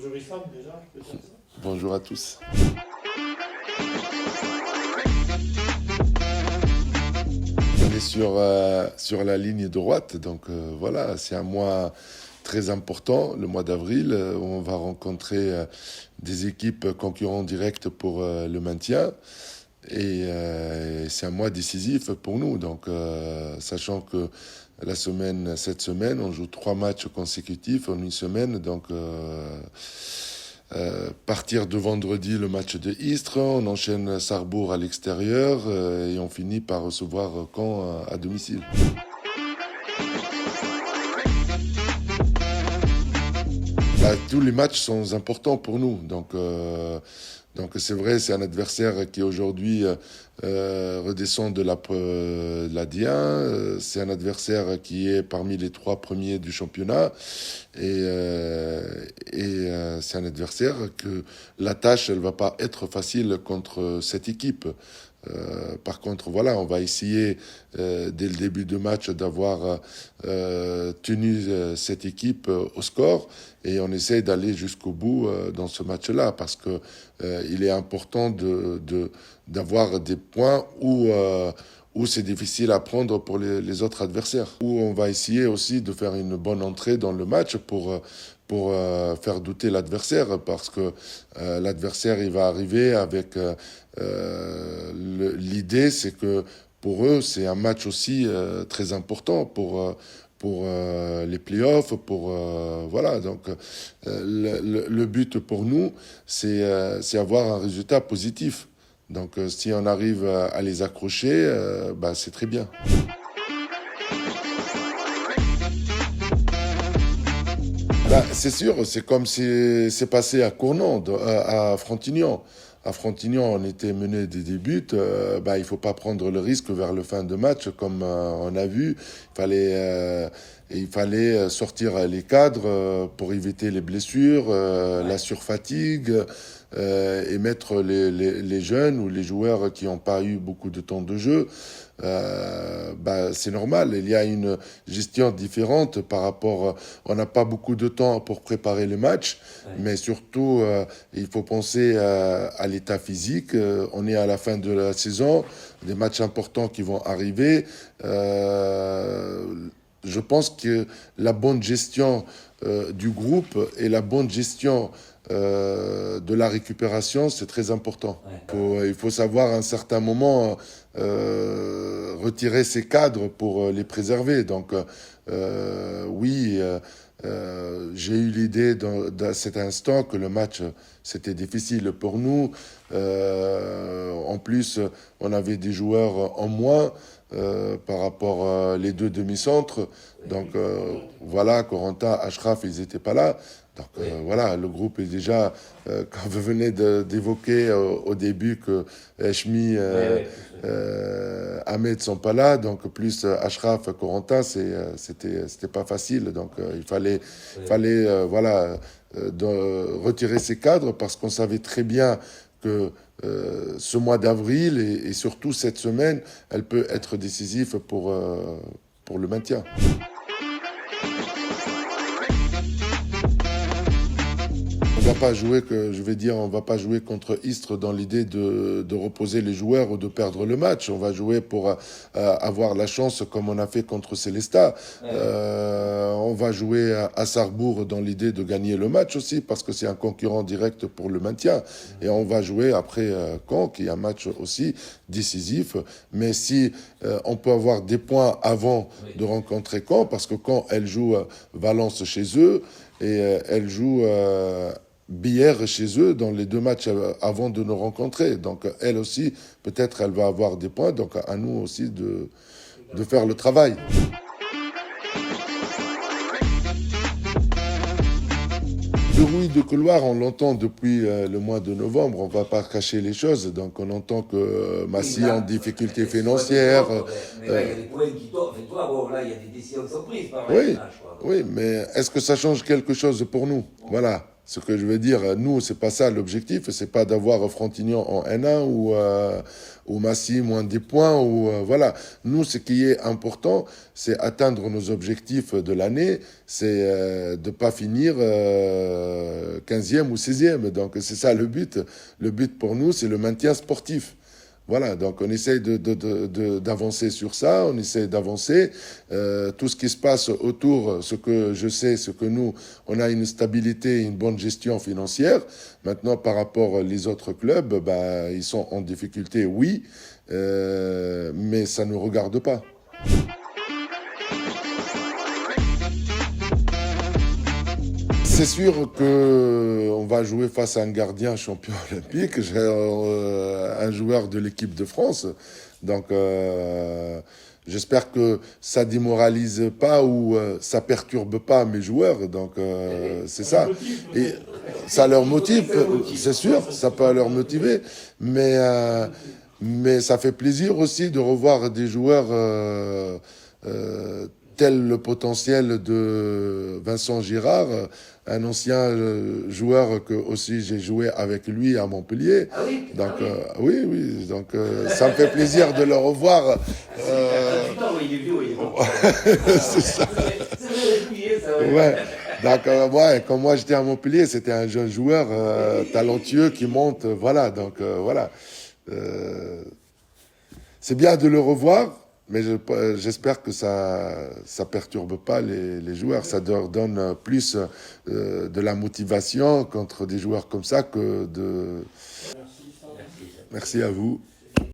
Bonjour Issam, déjà, peut-être. Bonjour à tous. On est sur la ligne droite, donc voilà, c'est un mois très important, le mois d'avril, où on va rencontrer des équipes concurrents directes pour le maintien. Et c'est un mois décisif pour nous, donc sachant que cette semaine, on joue 3 matchs consécutifs en une semaine, donc partir de vendredi le match de Istres, on enchaîne Sarrebourg à l'extérieur et on finit par recevoir Caen à domicile. Tous les matchs sont importants pour nous. Donc c'est vrai, c'est un adversaire qui aujourd'hui redescend de la D1. C'est un adversaire qui est parmi les 3 premiers du championnat. C'est un adversaire que la tâche, elle va pas être facile contre cette équipe. Par contre, voilà, on va essayer dès le début de match d'avoir tenu cette équipe au score et on essaie d'aller jusqu'au bout dans ce match-là parce que il est important d'avoir des points où c'est difficile à prendre pour les autres adversaires. Où on va essayer aussi de faire une bonne entrée dans le match pour faire douter l'adversaire parce que l'adversaire il va arriver avec l'idée c'est que pour eux c'est un match aussi très important pour les playoffs, voilà. Donc le but pour nous c'est avoir un résultat positif. Donc si on arrive à les accrocher, c'est très bien. C'est sûr, c'est comme si c'est passé à Cournon, à Frontignan. À Frontignan, on était mené des buts. Il faut pas prendre le risque vers le fin de match, comme on a vu. Il fallait sortir les cadres pour éviter les blessures, la surfatigue, et mettre les jeunes ou les joueurs qui n'ont pas eu beaucoup de temps de jeu. C'est normal, il y a une gestion différente par rapport, on n'a pas beaucoup de temps pour préparer le match, mais surtout il faut penser à l'état physique. On est à la fin de la saison, des matchs importants qui vont arriver. Je pense que la bonne gestion du groupe et la bonne gestion de la récupération, c'est très important. Il faut savoir à un certain moment retirer ces cadres pour les préserver. Donc oui, j'ai eu l'idée dans cet instant que le match, c'était difficile pour nous. En plus, on avait des joueurs en moins par rapport les 2 demi-centres. Donc voilà, Corentin, Achraf, ils n'étaient pas là. Donc voilà, le groupe est déjà, quand vous venez d'évoquer au début que Eshmi, Ahmed sont pas là, donc plus Achraf, Corentin, c'était pas facile. Donc il fallait retirer ces cadres parce qu'on savait très bien que ce mois d'avril et surtout cette semaine, elle peut être décisive pour le maintien. On va pas jouer contre Istres dans l'idée de reposer les joueurs ou de perdre le match. On va jouer pour avoir la chance comme on a fait contre Célestat. On va jouer à Sarrebourg dans l'idée de gagner le match aussi parce que c'est un concurrent direct pour le maintien. Et on va jouer après Caen, qui est un match aussi décisif. Mais si on peut avoir des points avant de rencontrer Caen, parce que Caen, elle joue Valence chez eux et elle joue Bière chez eux dans les 2 matchs avant de nous rencontrer. Donc elle aussi, peut-être elle va avoir des points. Donc à nous aussi de faire le travail. Le bruit de couloir, on l'entend depuis le mois de novembre. On ne va pas cacher les choses. Donc on entend que Massy est en difficulté financière. Mais là, il y a des points qui tombent. Là, il y a des décisions qui sont prises par Oui, match. oui, mais est-ce que ça change quelque chose pour nous? Voilà. Ce que je veux dire, nous, c'est pas ça l'objectif, c'est pas d'avoir Frontignan en N1 ou Massy moins 10 points, ou voilà. Nous, ce qui est important, c'est atteindre nos objectifs de l'année, c'est de pas finir 15e ou 16e. Donc, c'est ça le but. Le but pour nous, c'est le maintien sportif. Voilà, donc on essaye d'avancer sur ça, on essaie d'avancer. Tout ce qui se passe autour, ce que je sais, ce que nous, on a une stabilité, une bonne gestion financière. Maintenant, par rapport aux autres clubs, bah, ils sont en difficulté, oui, mais ça ne nous regarde pas. C'est sûr qu'on va jouer face à un gardien champion olympique, un joueur de l'équipe de France. Donc, j'espère que ça démoralise pas ou ça perturbe pas mes joueurs. Donc, c'est ça. Et ça leur motive, c'est sûr, ça peut leur motiver. Mais ça fait plaisir aussi de revoir des joueurs tel le potentiel de Vincent Girard, un ancien joueur que aussi j'ai joué avec lui à Montpellier. Ah oui. Donc oui, donc ça me fait plaisir de le revoir. Il est vieux, il est C'est ça. ça. Ouais. Donc quand moi j'étais à Montpellier, c'était un jeune joueur talentueux qui monte, voilà. Donc voilà. C'est bien de le revoir. Mais j'espère que ça perturbe pas les joueurs. Ça leur donne plus de la motivation contre des joueurs comme ça que de... Merci à vous.